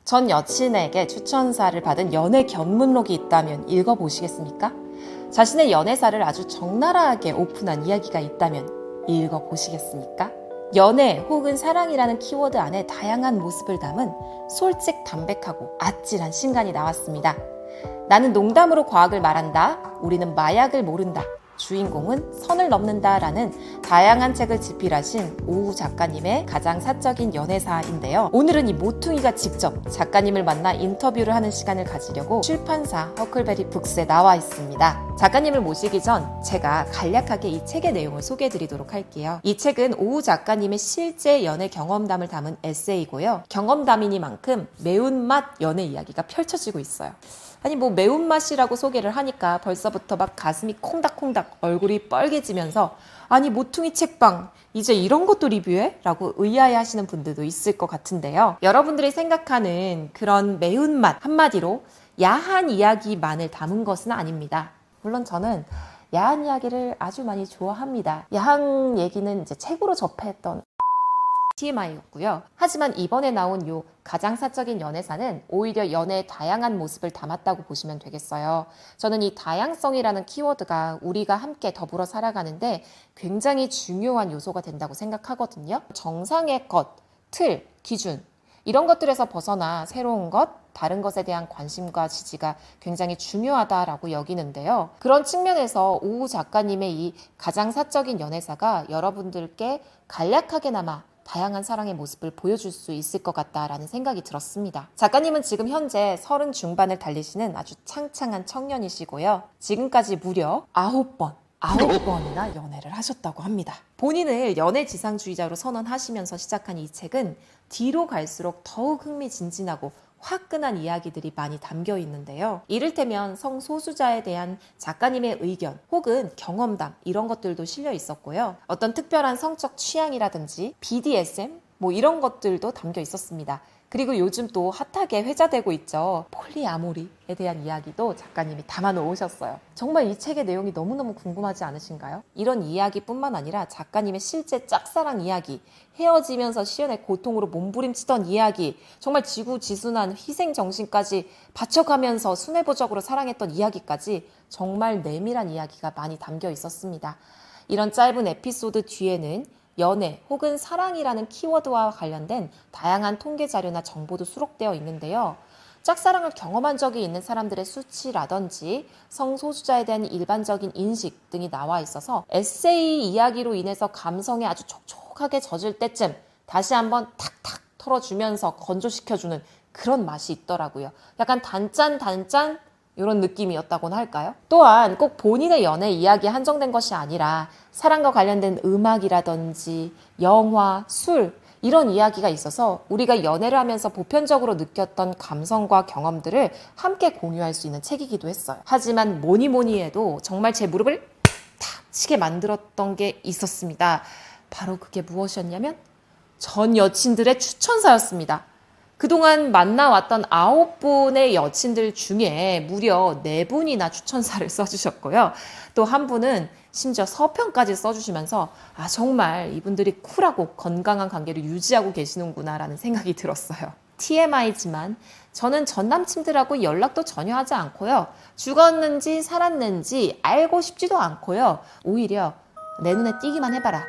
전 여친에게 추천사를 받은 연애 견문록이 있다면 읽어보시겠습니까? 자신의 연애사를 아주 적나라하게 오픈한 이야기가 있다면 읽어보시겠습니까? 연애 혹은 사랑이라는 키워드 안에 다양한 모습을 담은 솔직 담백하고 아찔한 신간이 나왔습니다. 나는 농담으로 과학을 말한다. 우리는 마약을 모른다. 주인공은 선을 넘는다라는 다양한 책을 집필하신 오우 작가님의 가장 사적인 연애사인데요. 오늘은 이 모퉁이가 직접 작가님을 만나 인터뷰를 하는 시간을 가지려고 출판사 허클베리 북스에 나와 있습니다. 작가님을 모시기 전 제가 간략하게 이 책의 내용을 소개해드리도록 할게요. 이 책은 오우 작가님의 실제 연애 경험담을 담은 에세이고요. 경험담이니만큼 매운맛 연애 이야기가 펼쳐지고 있어요. 아니 뭐 매운맛이라고 소개를 하니까 벌써부터 막 가슴이 콩닥콩닥 얼굴이 빨개지면서 아니 모퉁이 책방 이제 이런 것도 리뷰해? 라고 의아해 하시는 분들도 있을 것 같은데요. 여러분들이 생각하는 그런 매운맛 한마디로 야한 이야기만을 담은 것은 아닙니다. 물론 저는 야한 이야기를 아주 많이 좋아합니다. 야한 얘기는 이제 책으로 접했던 TMI였고요. 하지만 이번에 나온 요 가장 사적인 연애사는 오히려 연애의 다양한 모습을 담았다고 보시면 되겠어요. 저는 이 다양성이라는 키워드가 우리가 함께 더불어 살아가는데 굉장히 중요한 요소가 된다고 생각하거든요. 정상의 것, 틀, 기준 이런 것들에서 벗어나 새로운 것, 다른 것에 대한 관심과 지지가 굉장히 중요하다라고 여기는데요. 그런 측면에서 오우 작가님의 이 가장 사적인 연애사가 여러분들께 간략하게나마 다양한 사랑의 모습을 보여줄 수 있을 것 같다라는 생각이 들었습니다. 작가님은 지금 현재 30 중반을 달리시는 아주 창창한 청년이시고요. 지금까지 무려 9번이나 연애를 하셨다고 합니다. 본인을 연애 지상주의자로 선언하시면서 시작한 이 책은 뒤로 갈수록 더욱 흥미진진하고 화끈한 이야기들이 많이 담겨 있는데요. 이를테면 성소수자에 대한 작가님의 의견 혹은 경험담 이런 것들도 실려 있었고요. 어떤 특별한 성적 취향이라든지 BDSM 뭐 이런 것들도 담겨 있었습니다. 그리고 요즘 또 핫하게 회자되고 있죠. 폴리아모리에 대한 이야기도 작가님이 담아 놓으셨어요. 정말 이 책의 내용이 너무너무 궁금하지 않으신가요? 이런 이야기뿐만 아니라 작가님의 실제 짝사랑 이야기, 헤어지면서 시연의 고통으로 몸부림치던 이야기, 정말 지구지순한 희생정신까지 바쳐가면서 순애보적으로 사랑했던 이야기까지 정말 내밀한 이야기가 많이 담겨 있었습니다. 이런 짧은 에피소드 뒤에는 연애 혹은 사랑이라는 키워드와 관련된 다양한 통계 자료나 정보도 수록되어 있는데요. 짝사랑을 경험한 적이 있는 사람들의 수치라든지 성소수자에 대한 일반적인 인식 등이 나와 있어서 에세이 이야기로 인해서 감성에 아주 촉촉하게 젖을 때쯤 다시 한번 탁탁 털어주면서 건조시켜주는 그런 맛이 있더라고요. 약간 단짠 이런 느낌이었다고나 할까요? 또한 꼭 본인의 연애 이야기에 한정된 것이 아니라 사랑과 관련된 음악이라든지 영화, 술 이런 이야기가 있어서 우리가 연애를 하면서 보편적으로 느꼈던 감성과 경험들을 함께 공유할 수 있는 책이기도 했어요. 하지만 뭐니 해도 정말 제 무릎을 탁 치게 만들었던 게 있었습니다. 바로 그게 무엇이었냐면 전 여친들의 추천사였습니다. 그동안 만나왔던 9분의 여친들 중에 무려 4분이나 추천사를 써주셨고요. 또 한 분은 심지어 서평까지 써주시면서 아 정말 이분들이 쿨하고 건강한 관계를 유지하고 계시는구나 라는 생각이 들었어요. TMI지만 저는 전 남친들하고 연락도 전혀 하지 않고요. 죽었는지 살았는지 알고 싶지도 않고요. 오히려 내 눈에 띄기만 해봐라.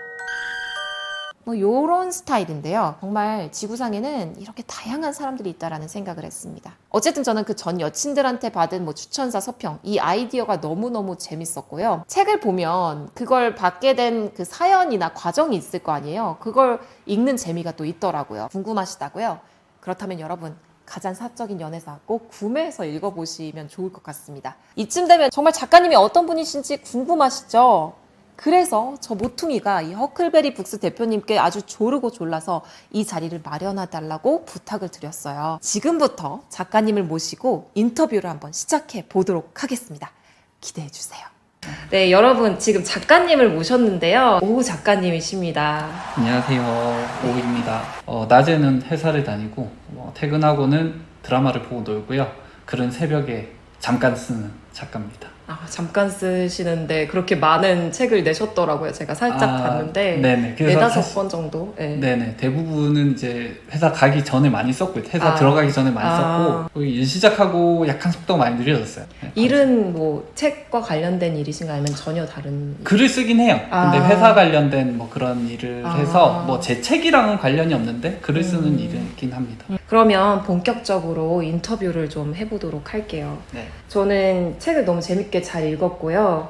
뭐 요런 스타일인데요. 정말 지구상에는 이렇게 다양한 사람들이 있다라는 생각을 했습니다. 어쨌든 저는 그 전 여친들한테 받은 뭐 추천사 서평 이 아이디어가 너무너무 재밌었고요. 책을 보면 그걸 받게 된 그 사연이나 과정이 있을 거 아니에요. 그걸 읽는 재미가 또 있더라고요. 궁금하시다고요? 그렇다면 여러분 가장 사적인 연애사 꼭 구매해서 읽어보시면 좋을 것 같습니다. 이쯤 되면 정말 작가님이 어떤 분이신지 궁금하시죠? 그래서 저 모퉁이가 이 허클베리 북스 대표님께 아주 조르고 졸라서 이 자리를 마련해달라고 부탁을 드렸어요. 지금부터 작가님을 모시고 인터뷰를 한번 시작해 보도록 하겠습니다. 기대해 주세요. 네, 여러분 지금 작가님을 모셨는데요. 오우 작가님이십니다. 안녕하세요. 오우입니다. 낮에는 회사를 다니고 퇴근하고는 드라마를 보고 놀고요. 글은 새벽에 잠깐 쓰는 작가입니다. 잠깐 쓰시는데 그렇게 많은 책을 내셨더라고요. 제가 살짝 봤는데 네네. 그래서 4-5번 정도. 네. 네네. 대부분은 이제 회사 가기 전에 많이 썼고 회사 들어가기 전에 많이 썼고 거기 일 시작하고 약간 속도가 많이 느려졌어요. 네, 일은 뭐 책과 관련된 일이신가요? 아니면 전혀 다른? 글을 쓰긴 해요. 근데 회사 관련된 뭐 그런 일을 해서 뭐 제 책이랑은 관련이 없는데 글을 쓰는 일이긴 합니다. 그러면 본격적으로 인터뷰를 좀 해보도록 할게요. 네. 저는 책을 너무 재밌게 잘 읽었고요.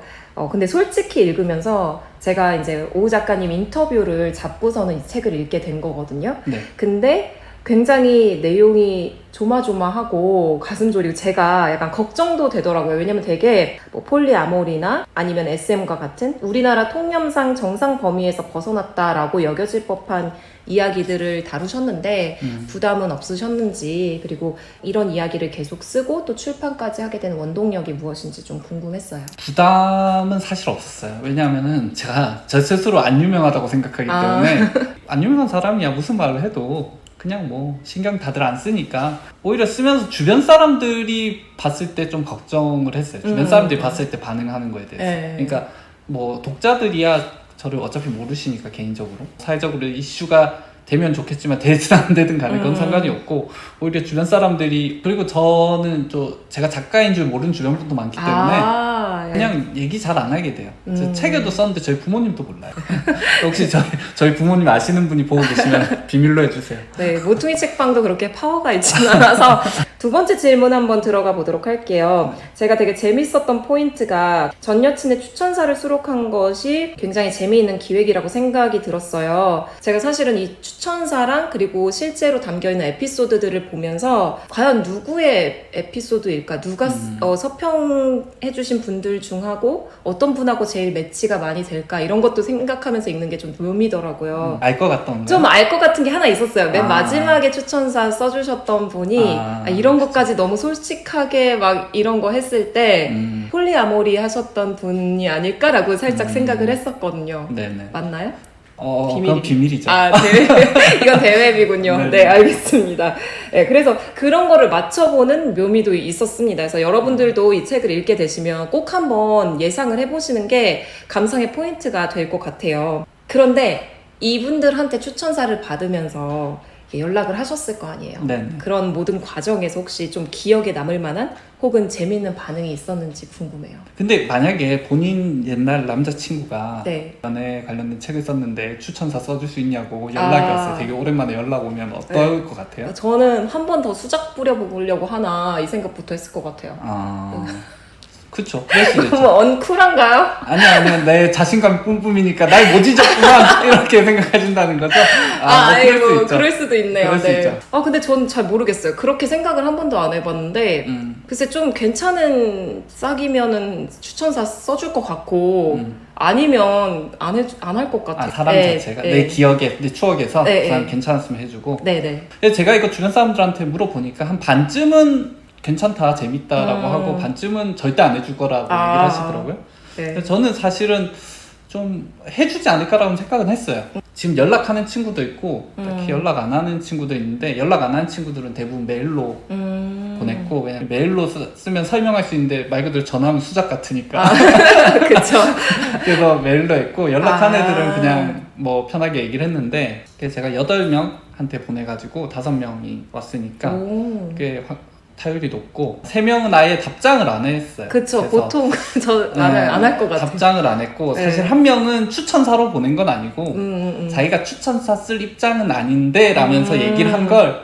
근데 솔직히 읽으면서 제가 이제 오 작가님 인터뷰를 잡고서는 이 책을 읽게 된 거거든요. 네. 근데 굉장히 내용이 조마조마하고 가슴 졸이고 제가 약간 걱정도 되더라고요. 왜냐면 되게 뭐 폴리아모리나 아니면 SM과 같은 우리나라 통념상 정상 범위에서 벗어났다라고 여겨질 법한 이야기들을 다루셨는데 부담은 없으셨는지, 그리고 이런 이야기를 계속 쓰고 또 출판까지 하게 된 원동력이 무엇인지 좀 궁금했어요. 부담은 사실 없었어요. 왜냐하면은 제가 저 스스로 안 유명하다고 생각하기 때문에 안 유명한 사람이야 무슨 말을 해도 그냥 뭐 신경 다들 안 쓰니까 오히려 쓰면서 주변 사람들이 봤을 때 좀 걱정을 했어요. 주변 사람들이 봤을 때 반응하는 거에 대해서. 그러니까 뭐 독자들이야 저를 어차피 모르시니까 개인적으로 사회적으로 이슈가 되면 좋겠지만 되든 안 되든 간에 그건 상관이 없고 오히려 주변 사람들이, 그리고 저는 제가 작가인 줄 모르는 주변 분도 많기 때문에 그냥 얘기 잘 안 하게 돼요. 제 책에도 썼는데 저희 부모님도 몰라요. 혹시 저희 부모님 아시는 분이 보고 계시면 비밀로 해주세요. 네, 모퉁이 책방도 그렇게 파워가 있진 않아서 두 번째 질문 한번 들어가 보도록 할게요. 제가 되게 재밌었던 포인트가 전 여친의 추천사를 수록한 것이 굉장히 재미있는 기획이라고 생각이 들었어요. 제가 사실은 이 추천사랑 그리고 실제로 담겨있는 에피소드들을 보면서 과연 누구의 에피소드일까? 누가 서평해주신 분들 중하고 어떤 분하고 제일 매치가 많이 될까? 이런 것도 생각하면서 읽는 게 좀 묘미더라고요. 알 것 같던가요? 좀 알 것 같은 게 하나 있었어요. 맨 마지막에 추천사 써주셨던 분이 이런 것까지 너무 솔직하게 막 이런 거 했을 때 폴리아모리 하셨던 분이 아닐까라고 살짝 생각을 했었거든요. 네네. 맞나요? 그건 비밀이죠. 이건 대회비군요. 네, 알겠습니다. 네, 그래서 그런 거를 맞춰보는 묘미도 있었습니다. 그래서 여러분들도 이 책을 읽게 되시면 꼭 한번 예상을 해보시는 게 감상의 포인트가 될 것 같아요. 그런데 이분들한테 추천사를 받으면서 연락을 하셨을 거 아니에요. 네네. 그런 모든 과정에서 혹시 좀 기억에 남을 만한 혹은 재밌는 반응이 있었는지 궁금해요. 근데 만약에 본인 옛날 남자친구가 네. 연애 관련된 책을 썼는데 추천사 써줄 수 있냐고 연락이 왔어요. 되게 오랜만에 연락 오면 어떨 것 같아요? 저는 한 번 더 수작 부려보려고 하나 이 생각부터 했을 것 같아요. 그쵸. 그럴 수도 있죠. 너무 언쿨한가요? 아니야. 내 자신감이 뿜뿜이니까 날 못 잊었구만. 이렇게 생각하신다는 거죠? 그럴 수 있죠. 그럴 수도 있네요. 그럴 수 있죠. 근데 전 잘 모르겠어요. 그렇게 생각을 한 번도 안 해봤는데, 글쎄 좀 괜찮은 싹이면은 추천사 써줄 것 같고, 아니면 안 할 것 같아요. 사람 자체가 내 기억에, 내 추억에서 그 사람 괜찮았으면 해주고. 네네. 제가 이거 주변 사람들한테 물어보니까 한 반쯤은 괜찮다, 재밌다라고 하고 반쯤은 절대 안 해줄 거라고 얘기를 하시더라고요. 네. 저는 사실은 좀 해주지 않을까라고 생각은 했어요. 지금 연락하는 친구도 있고 딱히 연락 안 하는 친구도 있는데 연락 안 하는 친구들은 대부분 메일로 보냈고, 왜냐면 메일로 쓰면 설명할 수 있는데 말 그대로 전화하면 수작 같으니까 그쵸. 그래서 메일로 했고, 연락한 애들은 그냥 뭐 편하게 얘기를 했는데 그래서 제가 8명한테 보내가지고 5명이 왔으니까 그게 타율이 높고 3명은 아예 답장을 안 했어요. 그쵸. 보통 안 할 것 같아요. 답장을 안 했고 사실 한 명은 추천사로 보낸 건 아니고 자기가 추천사 쓸 입장은 아닌데 라면서 얘기를 한 걸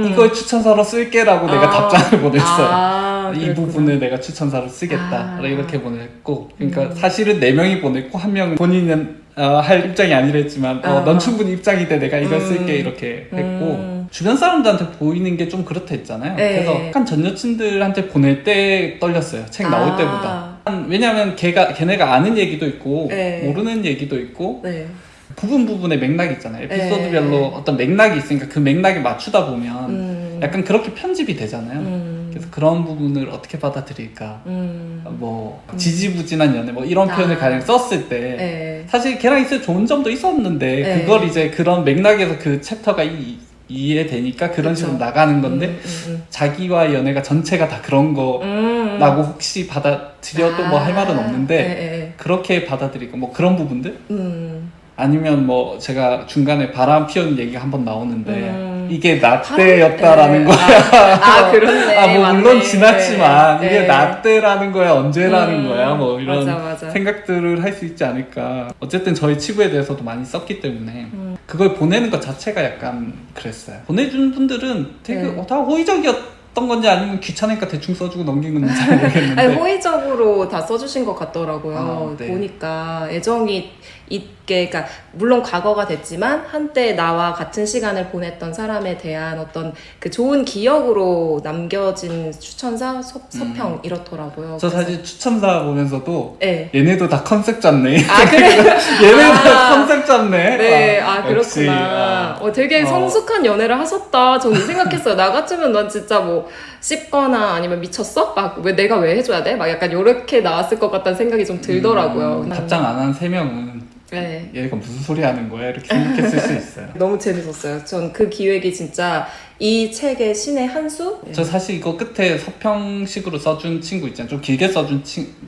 이걸 추천사로 쓸게 라고 내가 답장을 보냈어요. 이 부분을 내가 추천사로 쓰겠다 이렇게 보냈고, 그러니까 사실은 4명이 보냈고 1명은 본인은 할 입장이 아니랬지만 넌 충분히 입장이 돼 내가 이걸 쓸게 이렇게 했고, 주변 사람들한테 보이는 게 좀 그렇다 했잖아요. 그래서 약간 전 여친들한테 보낼 때 떨렸어요. 책 나올 때보다. 왜냐하면 걔네가 아는 얘기도 있고 모르는 얘기도 있고 부분의 맥락이 있잖아요. 에피소드별로 어떤 맥락이 있으니까 그 맥락에 맞추다 보면 약간 그렇게 편집이 되잖아요. 그래서 그런 부분을 어떻게 받아들일까, 뭐 지지부진한 연애 뭐 이런 표현을 가령 썼을 때 사실 걔랑 있을 좋은 점도 있었는데 그걸 이제 그런 맥락에서 그 챕터가 이해되니까 그런 그쵸. 식으로 나가는 건데 자기와 연애가 전체가 다 그런 거라고 혹시 받아들여도 뭐 할 말은 없는데 네. 그렇게 받아들이고 뭐 그런 부분들 아니면 뭐 제가 중간에 바람 피우는 얘기가 한번 나오는데 이게 나 때였다라는 거야. 그렇네. 뭐 물론 맞네. 지났지만 네. 이게 나 때라는 거야, 언제라는 거야, 뭐 이런 맞아. 생각들을 할 수 있지 않을까. 어쨌든 저희 치부에 대해서도 많이 썼기 때문에 그걸 보내는 것 자체가 약간 그랬어요. 보내준 분들은 되게 네. 다 호의적이었던 건지 아니면 귀찮으니까 대충 써주고 넘긴 건지 잘 모르겠는데 아니, 호의적으로 다 써주신 것 같더라고요. 네. 보니까 애정이 있게, 그러니까 물론 과거가 됐지만 한때 나와 같은 시간을 보냈던 사람에 대한 어떤 그 좋은 기억으로 남겨진 추천사 서평 이렇더라고요. 저 그래서- 사실 추천사 보면서도 네. 얘네도 다 컨셉 잡네. 아, 그래? 얘네도 다 컨셉 잡네. 네, 역시, 그렇구나. 되게 성숙한 연애를 하셨다. 저는 이 생각했어요. 나 같으면 난 진짜 뭐 씹거나 아니면 미쳤어? 막 왜 내가 왜 해줘야 돼? 막 약간 요렇게 나왔을 것 같다는 생각이 좀 들더라고요. 답장 안 한 3명은 네. 얘가 무슨 소리 하는 거야? 이렇게 생각했을 수 있어요. 너무 재밌었어요. 전 그 기획이 진짜 이 책의 신의 한 수? 저 사실 이거 끝에 서평식으로 써준 친구 있잖아요. 좀 길게 써준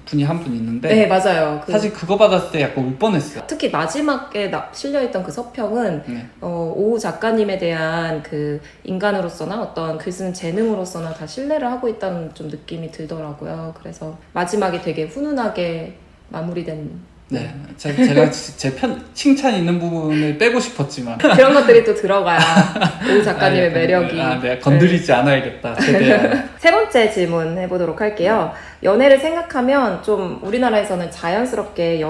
분이 한 분 있는데 네, 맞아요. 사실 그거 받았을 때 약간 울 뻔했어요. 특히 마지막에 실려있던 그 서평은 네. 오우 작가님에 대한 그 인간으로서나 어떤 글 쓰는 재능으로서나 다 신뢰를 하고 있다는 좀 느낌이 들더라고요. 그래서 마지막에 되게 훈훈하게 마무리된 네, 제가 제 칭찬 있는 부분을 빼고 싶었지만 그런 것들이 또 들어가야 오우 작가님의 매력이. 내가 건드리지 않아야겠다. 최대한. 세 번째 질문 해보도록 할게요. 연애를 생각하면 좀 우리나라에서는 자연스럽게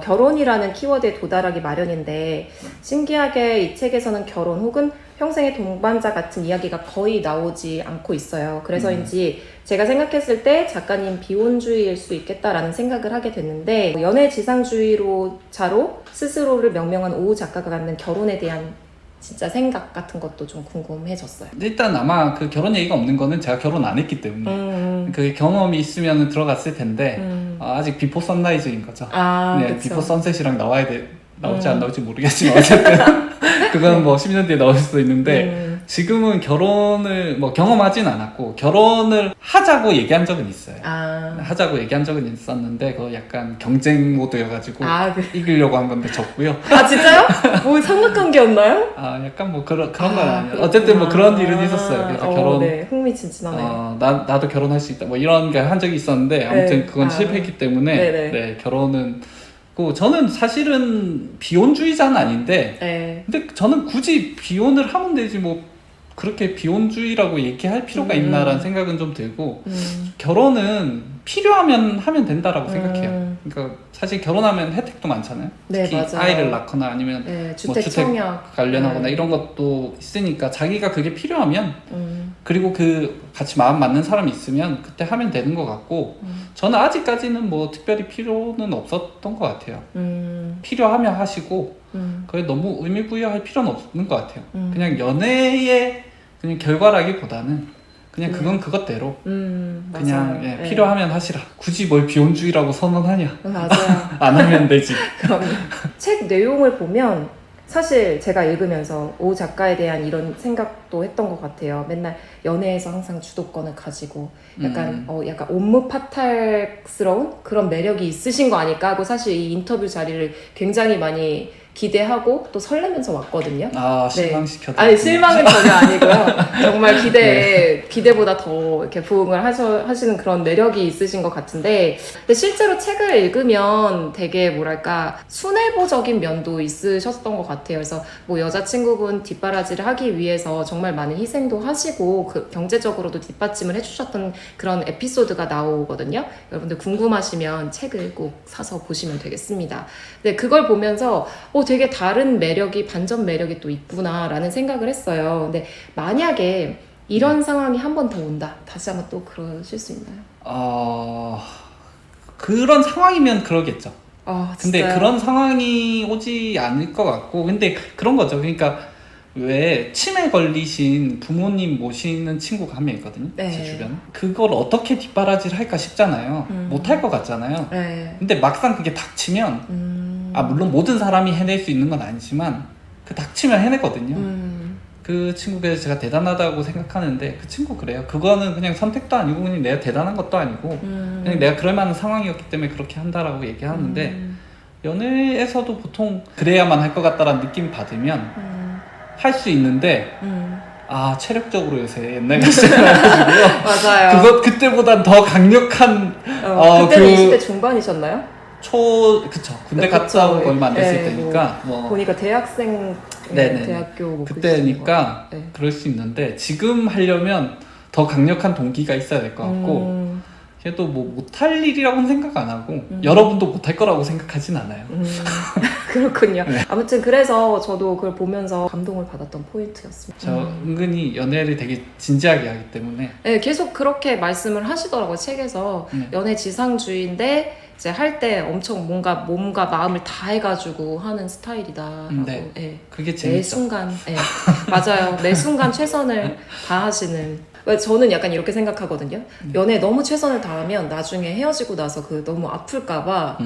결혼이라는 키워드에 도달하기 마련인데 신기하게 이 책에서는 결혼 혹은 평생의 동반자 같은 이야기가 거의 나오지 않고 있어요. 그래서인지 제가 생각했을 때 작가님 비혼주의일 수 있겠다라는 생각을 하게 됐는데 연애 지상주의자로 스스로를 명명한 오우 작가가 갖는 결혼에 대한 진짜 생각 같은 것도 좀 궁금해졌어요. 일단 아마 그 결혼 얘기가 없는 거는 제가 결혼 안 했기 때문에 그 경험이 있으면 들어갔을 텐데 아직 비포 선라이즈인 거죠. 네, 그쵸. 비포 선셋이랑 나올지 안 나올지 모르겠지만 어쨌든 그건 뭐 10년 뒤에 나올 수도 있는데 지금은 결혼을 뭐 경험하진 않았고 결혼을 하자고 얘기한 적은 있어요. 하자고 얘기한 적은 있었는데 그거 약간 경쟁 모드여가지고 그래. 이기려고 한 건데 졌고요. 진짜요? 뭐 삼각관계였나요? 약간 뭐 그런 건 아니에요. 어쨌든 뭐 그런 일은 있었어요. 그래서 결혼 네, 흥미진진하네요. 나도 결혼할 수 있다 뭐 이런 게 한 적이 있었는데 아무튼 네. 그건 실패했기 때문에 네네. 네, 결혼은 저는 사실은 비혼주의자는 아닌데 네. 근데 저는 굳이 비혼을 하면 되지 뭐 그렇게 비혼주의라고 얘기할 필요가 있나라는 생각은 좀 들고 결혼은 필요하면 하면 된다라고 생각해요. 그러니까 사실 결혼하면 혜택도 많잖아요. 네, 특히 맞아요. 아이를 낳거나 아니면 네, 뭐 주택 주택 청약 관련하거나 이런 것도 있으니까 자기가 그게 필요하면 그리고 같이 마음 맞는 사람이 있으면 그때 하면 되는 것 같고 저는 아직까지는 뭐 특별히 필요는 없었던 것 같아요. 필요하면 하시고 그게 너무 의미 부여할 필요는 없는 것 같아요. 그냥 연애의 그냥 결과라기보다는 그냥 그건 그것대로 그냥 맞아요. 필요하면 하시라. 굳이 뭘 비혼주의라고 선언하냐. 맞아요. 안 하면 되지. 그럼 책 내용을 보면 사실 제가 읽으면서 오 작가에 대한 이런 생각도 했던 것 같아요. 맨날 연애에서 항상 주도권을 가지고 약간 약간 옴므파탈스러운 그런 매력이 있으신 거 아닐까 하고 사실 이 인터뷰 자리를 굉장히 많이 기대하고 또 설레면서 왔거든요. 실망시켰다. 아니 실망은 전혀 아니고요. 정말 기대보다 더 이렇게 부응을 하시는 그런 매력이 있으신 것 같은데, 근데 실제로 책을 읽으면 되게 뭐랄까 순애보적인 면도 있으셨던 것 같아요. 그래서 뭐 여자친구분 뒷바라지를 하기 위해서 정말 많은 희생도 하시고 경제적으로도 뒷받침을 해주셨던 그런 에피소드가 나오거든요. 여러분들 궁금하시면 책을 꼭 사서 보시면 되겠습니다. 근데 그걸 보면서 되게 다른 매력이 반전 매력이 또 있구나라는 생각을 했어요. 근데 만약에 이런 상황이 한 번 더 온다. 다시 한번 또 그러실 수 있나요? 그런 상황이면 그러겠죠. 근데 진짜요? 그런 상황이 오지 않을 것 같고 근데 그런 거죠. 그러니까 왜 치매 걸리신 부모님 모시는 친구가 한 명 있거든요. 네. 제 주변. 그걸 어떻게 뒷바라지를 할까 싶잖아요. 못할 것 같잖아요. 네. 근데 막상 그게 닥치면 물론 모든 사람이 해낼 수 있는 건 아니지만 닥치면 해내거든요. 그 친구에 제가 대단하다고 생각하는데 그 친구 그래요. 그거는 그냥 선택도 아니고 그냥 내가 대단한 것도 아니고 그냥 내가 그럴 만한 상황이었기 때문에 그렇게 한다라고 얘기하는데 연애에서도 보통 그래야만 할 것 같다라는 느낌 받으면 할 수 있는데 아 체력적으로 요새 옛날 같지 않아가지고요. 맞아요. 그때보단 더 강력한 그때는 20대 중반이셨나요? 그쵸. 군대 갔다 오고 얼마 안 됐을 때니까 보니까 대학생 네네. 대학교 그때니까 그럴 수 있는데 지금 하려면 더 강력한 동기가 있어야 될 것 같고 걔도 뭐 못할 일이라고는 생각 안 하고 여러분도 못할 거라고 생각하진 않아요. 그렇군요. 네. 아무튼 그래서 저도 그걸 보면서 감동을 받았던 포인트였습니다. 저 은근히 연애를 되게 진지하게 하기 때문에 네, 계속 그렇게 말씀을 하시더라고요. 책에서 연애 지상주의인데 이제 할 때 엄청 뭔가 몸과 마음을 다 해가지고 하는 스타일이다라고. 네. 네. 그게 매 재밌죠. 순간, 네. 맞아요. 매 순간 최선을 다하시는. 저는 약간 이렇게 생각하거든요. 연애에 너무 최선을 다하면 나중에 헤어지고 나서 그 너무 아플까봐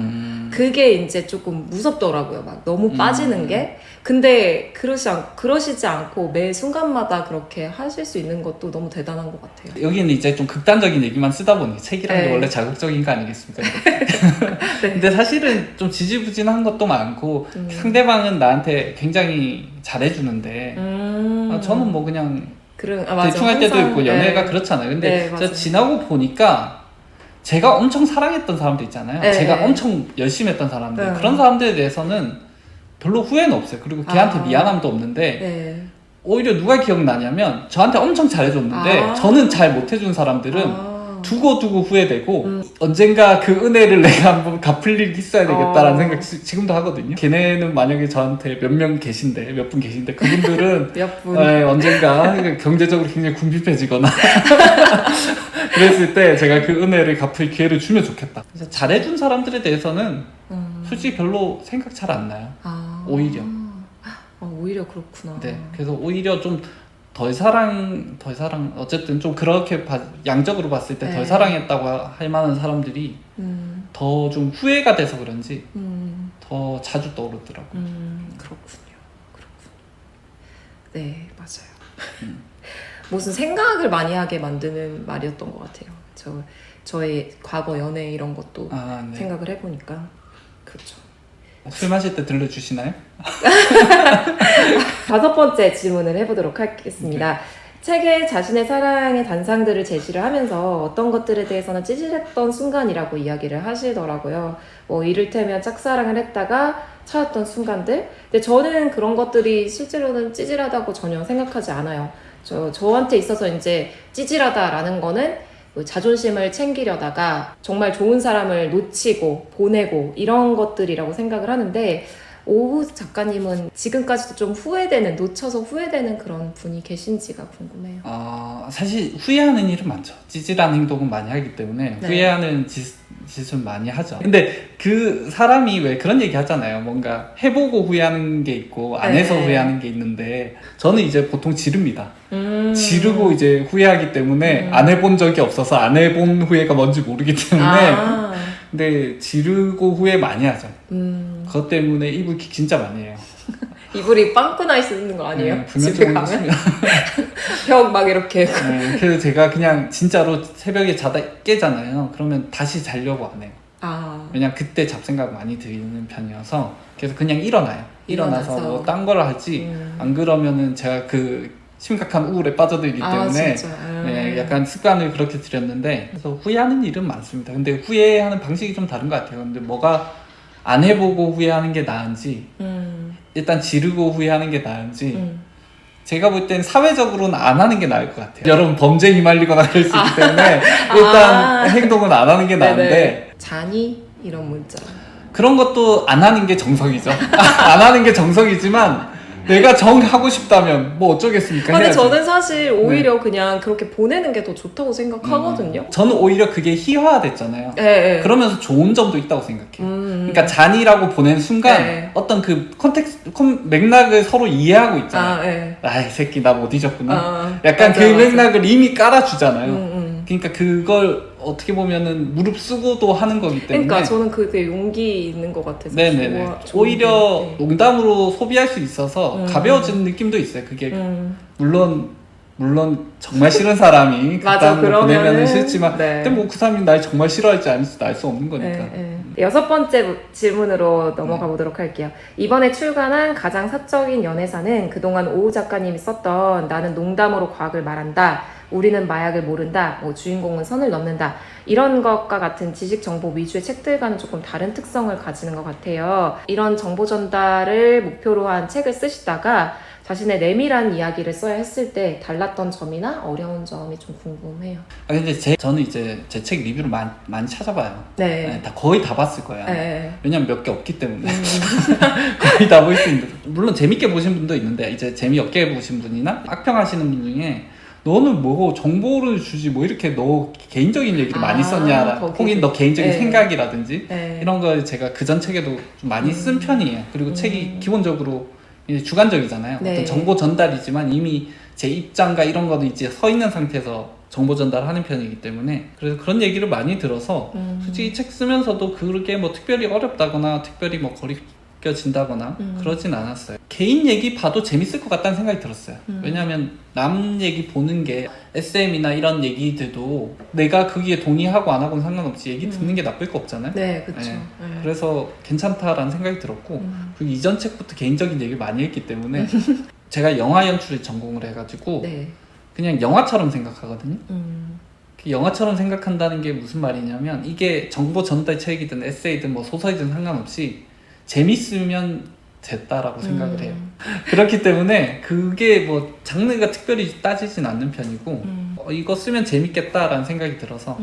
그게 이제 조금 무섭더라고요. 막 너무 빠지는 게. 근데 그러시지 않고 매 순간마다 그렇게 하실 수 있는 것도 너무 대단한 것 같아요. 여기는 이제 좀 극단적인 얘기만 쓰다 보니 책이라는 게 네. 원래 자극적인 거 아니겠습니까? 네. 근데 사실은 좀 지지부진한 것도 많고 상대방은 나한테 굉장히 잘해주는데 저는 뭐 그냥 대충 할 때도 있고 연애가 그렇잖아요. 근데 제가 지나고 보니까 제가 엄청 사랑했던 사람들 있잖아요. 제가 엄청 열심히 했던 사람들 그런 사람들에 대해서는 별로 후회는 없어요. 그리고 걔한테 미안함도 없는데 오히려 누가 기억나냐면 저한테 엄청 잘해줬는데 저는 잘 못해준 사람들은 두고 후회되고 언젠가 그 은혜를 내가 한번 갚을 일이 있어야 되겠다라는 생각 지금도 하거든요. 걔네는 만약에 저한테 몇 분 계신데 그분들은 몇 분? 언젠가 경제적으로 굉장히 궁핍해지거나 그랬을 때 제가 그 은혜를 갚을 기회를 주면 좋겠다. 그래서 잘해준 사람들에 대해서는 솔직히 별로 생각 잘 안 나요. 오히려. 오히려 그렇구나. 네, 그래서 오히려 좀 덜 사랑 어쨌든 좀 그렇게 양적으로 봤을 때 덜 사랑했다고 할 만한 사람들이 더 좀 후회가 돼서 그런지 더 자주 떠오르더라고요. 그렇군요. 네, 맞아요. 무슨 생각을 많이 하게 만드는 말이었던 것 같아요. 저의 과거 연애 이런 것도 네. 생각을 해보니까 그렇죠. 술 마실 때 들려주시나요? 5번째 질문을 해보도록 하겠습니다. 책에 자신의 사랑의 단상들을 제시를 하면서 어떤 것들에 대해서는 찌질했던 순간이라고 이야기를 하시더라고요. 뭐 이를테면 짝사랑을 했다가 차였던 순간들. 근데 저는 그런 것들이 실제로는 찌질하다고 전혀 생각하지 않아요. 저한테 있어서 이제 찌질하다라는 거는 자존심을 챙기려다가 정말 좋은 사람을 놓치고 보내고 이런 것들이라고 생각을 하는데 오후 작가님은 지금까지도 좀 놓쳐서 후회되는 그런 분이 계신지가 궁금해요. 사실 후회하는 일은 많죠. 찌질한 행동은 많이 하기 때문에 후회하는 짓은 많이 하죠. 근데 그 사람이 왜 그런 얘기 하잖아요. 뭔가 해보고 후회하는 게 있고 안 해서 후회하는 게 있는데 저는 이제 보통 지릅니다. 지르고 이제 후회하기 때문에 안 해본 적이 없어서 안 해본 후회가 뭔지 모르기 때문에 근데 지르고 후회 많이 하죠. 그것 때문에 이불킥 진짜 많이 해요. 이불이 빵꾸 나 있는 거 아니에요? 집에 가면? 벽 막 이렇게. 그래서 제가 그냥 진짜로 새벽에 자다 깨잖아요. 그러면 다시 자려고 안 해요. 왜냐면 그때 잡생각 많이 드는 편이어서 그래서 그냥 일어나서 뭐 딴 걸 하지 안 그러면은 제가 그 심각한 우울에 빠져들기 때문에 약간 습관을 그렇게 들였는데 그래서 후회하는 일은 많습니다. 근데 후회하는 방식이 좀 다른 것 같아요. 근데 뭐가 안 해보고 후회하는 게 나은지 일단 지르고 후회하는 게 나은지 제가 볼 땐 사회적으로는 안 하는 게 나을 것 같아요. 여러분 범죄에 휘말리거나 그럴 수 있기 때문에 일단 행동은 안 하는 게 나은데 잔이 이런 문자 그런 것도 안 하는 게 정석이죠. 안 하는 게 정석이지만 내가 정하고 싶다면 뭐 어쩌겠습니까? 근데 해야지. 저는 사실 오히려 그냥 그렇게 보내는 게 더 좋다고 생각하거든요. 저는 오히려 그게 희화화됐잖아요. 그러면서 좋은 점도 있다고 생각해요. 그러니까 잔이라고 보낸 순간 어떤 그 맥락을 서로 이해하고 있잖아요. 이 새끼 나 못 잊었구나. 약간 그 맥락을 이미 깔아주잖아요. 그러니까 그걸 어떻게 보면은 무릅쓰고도 하는 거기 때문에. 그러니까 저는 그게 용기 있는 것 같아서. 네네네. 오히려 농담으로 소비할 수 있어서 가벼워지는 느낌도 있어요. 그게 물론 정말 싫은 사람이 맞아, 그딴 거 보내면은 싫지만, 네. 근데 뭐 그 사람이 날 정말 싫어할지 아닐지도 알 수 없는 거니까. 여섯 번째 질문으로 넘어가 보도록 할게요. 이번에 출간한 가장 사적인 연애사는 그동안 오우 작가님이 썼던 나는 농담으로 과학을 말한다, 우리는 마약을 모른다, 뭐 주인공은 선을 넘는다, 이런 것과 같은 지식 정보 위주의 책들과는 조금 다른 특성을 가지는 것 같아요. 이런 정보 전달을 목표로 한 책을 쓰시다가 자신의 내밀한 이야기를 써야 했을 때 달랐던 점이나 어려운 점이 좀 궁금해요. 근데 저는 이제 제 책 리뷰를 많이 찾아봐요. 네. 거의 다 봤을 거예요. 네. 왜냐면 몇 개 없기 때문에. 거의 다 볼 수 있는데. 물론 재밌게 보신 분도 있는데, 이제 재미없게 보신 분이나 악평하시는 분 중에 너는 뭐 정보를 주지 뭐 이렇게 너 개인적인 얘기를 많이 썼냐, 혹은 너 개인적인 생각이라든지 이런 걸 제가 그전 책에도 좀 많이 쓴 편이에요. 그리고 책이 기본적으로 이제 주관적이잖아요. 어떤 정보 전달이지만 이미 제 입장과 이런 거는 이제 서 있는 상태에서 정보 전달하는 편이기 때문에, 그래서 그런 얘기를 많이 들어서 솔직히 책 쓰면서도 그게 뭐 특별히 어렵다거나 특별히 뭐 거리껴진다거나 그러진 않았어요. 개인 얘기 봐도 재밌을 것 같다는 생각이 들었어요. 왜냐하면 남 얘기 보는 게 SM이나 이런 얘기들도 내가 거기에 동의하고 안 하고는 상관없이 얘기 듣는 게 나쁠 거 없잖아요. 네, 그렇죠. 그래서 괜찮다라는 생각이 들었고, 그리고 이전 책부터 개인적인 얘기를 많이 했기 때문에 제가 영화 연출에 전공을 해가지고 그냥 영화처럼 생각하거든요. 영화처럼 생각한다는 게 무슨 말이냐면, 이게 정보 전달 책이든 에세이든 뭐 소설이든 상관없이 재밌으면 됐다라고 생각을 해요. 그렇기 때문에 그게 뭐 장르가 특별히 따지진 않는 편이고, 이거 쓰면 재밌겠다라는 생각이 들어서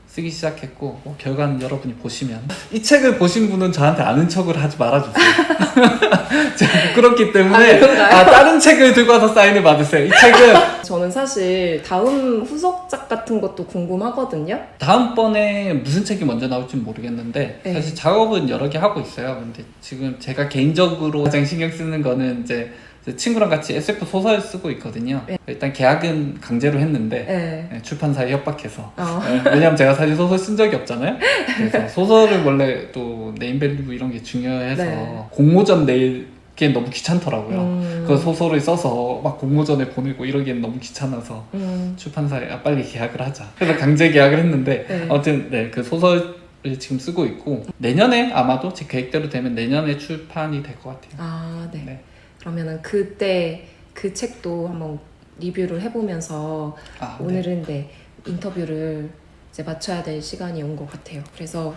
쓰기 시작했고, 결과는 여러분이 보시면, 이 책을 보신 분은 저한테 아는 척을 하지 말아주세요. 제가 부끄럽기 때문에 다른 책을 들고 와서 사인을 받으세요. 이 책은 저는 사실 다음 후속작 같은 것도 궁금하거든요. 다음번에 무슨 책이 먼저 나올지는 모르겠는데 사실 작업은 여러 개 하고 있어요. 근데 지금 제가 개인적으로 가장 신경 쓰는 거는 이제 친구랑 같이 SF 소설 쓰고 있거든요. 일단 계약은 강제로 했는데 출판사에 협박해서. 왜냐면 제가 사실 소설 쓴 적이 없잖아요. 그래서 소설을 원래 또 네임밸류 이런 게 중요해서 공모전 내게 너무 귀찮더라고요. 그 소설을 써서 막 공모전에 보내고 이러기엔 너무 귀찮아서 출판사에 빨리 계약을 하자. 그래서 강제 계약을 했는데 아무튼 그 소설 지금 쓰고 있고, 내년에 아마도 제 계획대로 되면 내년에 출판이 될 것 같아요. 네. 그러면은 그때 그 책도 한번 리뷰를 해보면서 오늘은 인터뷰를 이제 마쳐야 될 시간이 온 것 같아요. 그래서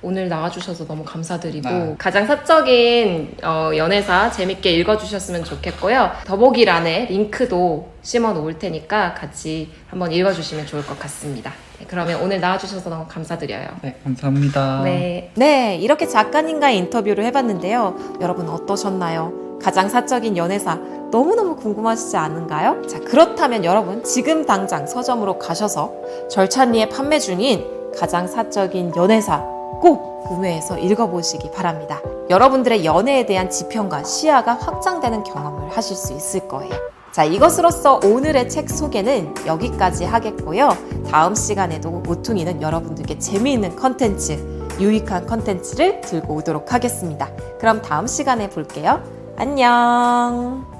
오늘 나와주셔서 너무 감사드리고 가장 사적인 연애사 재밌게 읽어주셨으면 좋겠고요. 더보기란에 링크도 심어 놓을 테니까 같이 한번 읽어주시면 좋을 것 같습니다. 그러면 오늘 나와주셔서 너무 감사드려요. 네, 감사합니다. 네, 이렇게 작가님과 인터뷰를 해봤는데요. 여러분 어떠셨나요? 가장 사적인 연애사 너무너무 궁금하시지 않은가요? 자, 그렇다면 여러분 지금 당장 서점으로 가셔서 절찬리에 판매 중인 가장 사적인 연애사 꼭 구매해서 읽어보시기 바랍니다. 여러분들의 연애에 대한 지평과 시야가 확장되는 경험을 하실 수 있을 거예요. 자, 이것으로써 오늘의 책 소개는 여기까지 하겠고요. 다음 시간에도 모퉁이는 여러분들께 재미있는 컨텐츠, 유익한 컨텐츠를 들고 오도록 하겠습니다. 그럼 다음 시간에 볼게요. 안녕.